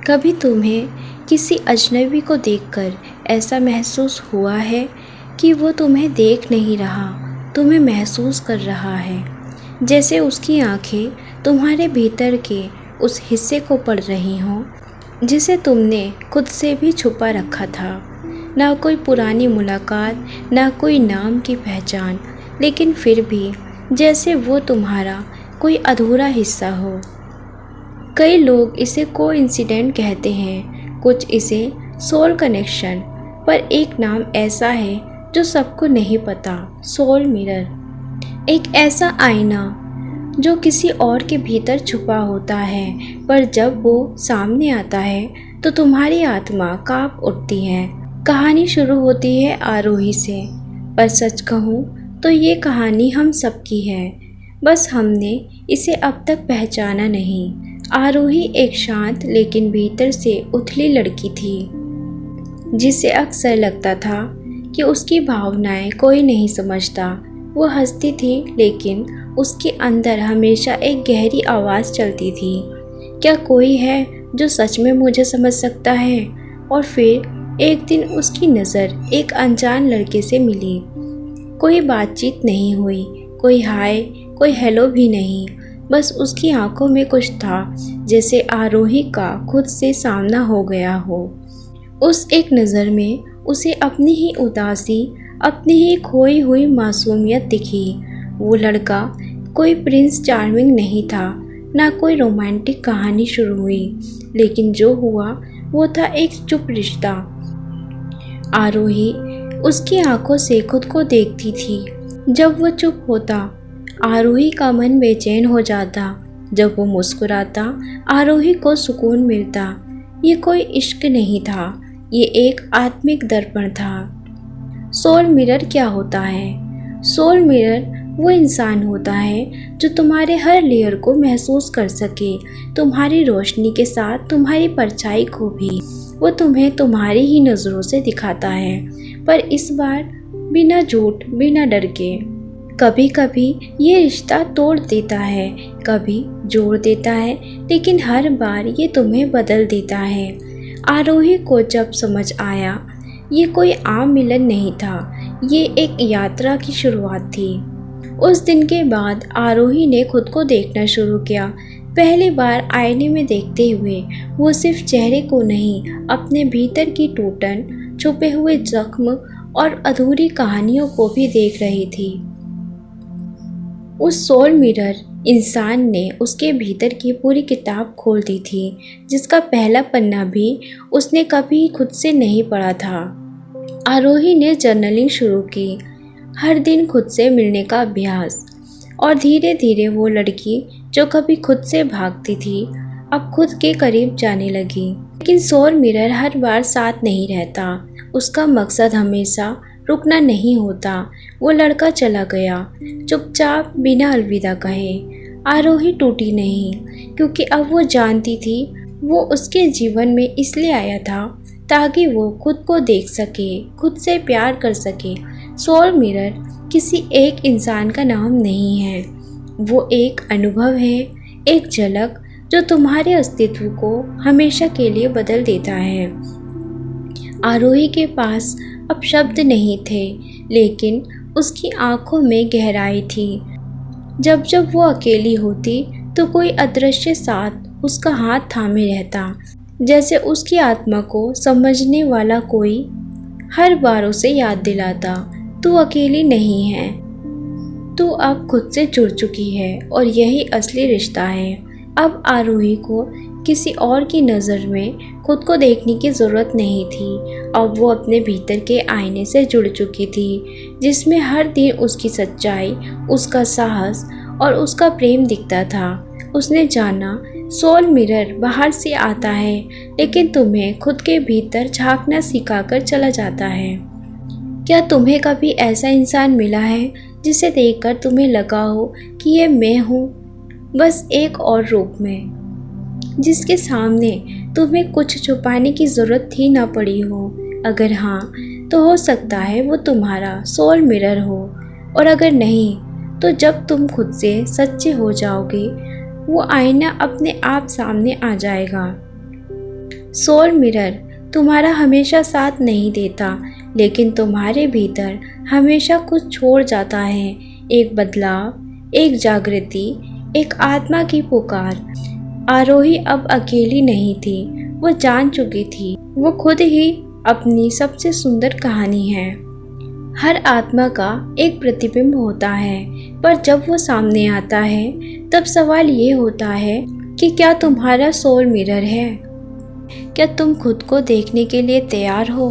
कभी तुम्हें किसी अजनबी को देखकर ऐसा महसूस हुआ है कि वो तुम्हें देख नहीं रहा, तुम्हें महसूस कर रहा है, जैसे उसकी आंखें तुम्हारे भीतर के उस हिस्से को पढ़ रही हों जिसे तुमने खुद से भी छुपा रखा था। ना कोई पुरानी मुलाकात, ना कोई नाम की पहचान, लेकिन फिर भी जैसे वो तुम्हारा कोई अधूरा हिस्सा हो। कई लोग इसे कोइंसिडेंट कहते हैं, कुछ इसे सोल कनेक्शन, पर एक नाम ऐसा है जो सबको नहीं पता, सोल मिरर। एक ऐसा आईना जो किसी और के भीतर छुपा होता है, पर जब वो सामने आता है तो तुम्हारी आत्मा कांप उठती है। कहानी शुरू होती है आरोही से, पर सच कहूँ तो ये कहानी हम सबकी है, बस हमने इसे अब तक पहचाना नहीं। आरोही एक शांत लेकिन भीतर से उथली लड़की थी, जिसे अक्सर लगता था कि उसकी भावनाएं कोई नहीं समझता। वो हंसती थी, लेकिन उसके अंदर हमेशा एक गहरी आवाज़ चलती थी, क्या कोई है जो सच में मुझे समझ सकता है? और फिर एक दिन उसकी नज़र एक अनजान लड़के से मिली। कोई बातचीत नहीं हुई, कोई हाय, कोई हेलो भी नहीं, बस उसकी आंखों में कुछ था जैसे आरोही का खुद से सामना हो गया हो। उस एक नज़र में उसे अपनी ही उदासी, अपनी ही खोई हुई मासूमियत दिखी। वो लड़का कोई प्रिंस चार्मिंग नहीं था, ना कोई रोमांटिक कहानी शुरू हुई, लेकिन जो हुआ वो था एक चुप रिश्ता। आरोही उसकी आंखों से खुद को देखती थी। जब वो चुप होता, आरोही का मन बेचैन हो जाता। जब वो मुस्कुराता, आरोही को सुकून मिलता। ये कोई इश्क नहीं था, ये एक आत्मिक दर्पण था। सोल मिरर क्या होता है? सोल मिरर वो इंसान होता है जो तुम्हारे हर लेयर को महसूस कर सके, तुम्हारी रोशनी के साथ तुम्हारी परछाई को भी। वो तुम्हें तुम्हारी ही नज़रों से दिखाता है, पर इस बार बिना झूठ, बिना डर के। कभी कभी ये रिश्ता तोड़ देता है, कभी जोड़ देता है, लेकिन हर बार ये तुम्हें बदल देता है। आरोही को जब समझ आया, ये कोई आम मिलन नहीं था, ये एक यात्रा की शुरुआत थी। उस दिन के बाद आरोही ने खुद को देखना शुरू किया। पहली बार आईने में देखते हुए वो सिर्फ चेहरे को नहीं, अपने भीतर की टूटन, छुपे हुए जख्म और अधूरी कहानियों को भी देख रही थी। उस सोल मिरर इंसान ने उसके भीतर की पूरी किताब खोल दी थी, जिसका पहला पन्ना भी उसने कभी खुद से नहीं पढ़ा था। आरोही ने जर्नलिंग शुरू की, हर दिन खुद से मिलने का अभ्यास, और धीरे धीरे वो लड़की जो कभी खुद से भागती थी, अब खुद के करीब जाने लगी। लेकिन सोल मिरर हर बार साथ नहीं रहता, उसका मकसद हमेशा रुकना नहीं होता। वो लड़का चला गया, चुपचाप, बिना अलविदा कहे। आरोही टूटी नहीं, क्योंकि अब वो जानती थी वो उसके जीवन में इसलिए आया था ताकि वो खुद को देख सके, खुद से प्यार कर सके। सोल मिरर किसी एक इंसान का नाम नहीं है, वो एक अनुभव है, एक झलक जो तुम्हारे अस्तित्व को हमेशा के लिए बदल देता है। आरोही के पास अब शब्द नहीं थे, लेकिन उसकी आंखों में गहराई थी। जब जब वो अकेली होती तो कोई अदृश्य साथ उसका हाथ थामे रहता, जैसे उसकी आत्मा को समझने वाला कोई हर बार उसे याद दिलाता, तू अकेली नहीं है, तू अब खुद से जुड़ चुकी है, और यही असली रिश्ता है। अब आरोही को किसी और की नज़र में खुद को देखने की ज़रूरत नहीं थी। अब वो अपने भीतर के आईने से जुड़ चुकी थी, जिसमें हर दिन उसकी सच्चाई, उसका साहस और उसका प्रेम दिखता था। उसने जाना, सोल मिरर बाहर से आता है, लेकिन तुम्हें खुद के भीतर झांकना सिखाकर चला जाता है। क्या तुम्हें कभी ऐसा इंसान मिला है जिसे देखकर तुम्हें लगा हो कि ये मैं हूँ, बस एक और रूप में, जिसके सामने तुम्हें कुछ छुपाने की ज़रूरत ही ना पड़ी हो? अगर हाँ, तो हो सकता है वो तुम्हारा सोल मिरर हो, और अगर नहीं, तो जब तुम खुद से सच्चे हो जाओगे, वो आईना अपने आप सामने आ जाएगा। सोल मिरर तुम्हारा हमेशा साथ नहीं देता, लेकिन तुम्हारे भीतर हमेशा कुछ छोड़ जाता है। एक बदलाव, एक जागृति, एक आत्मा की पुकार। आरोही अब अकेली नहीं थी, वो जान चुकी थी वो खुद ही अपनी सबसे सुंदर कहानी है। हर आत्मा का एक प्रतिबिंब होता है, पर जब वो सामने आता है तब सवाल ये होता है कि क्या तुम्हारा सोल मिरर है? क्या तुम खुद को देखने के लिए तैयार हो?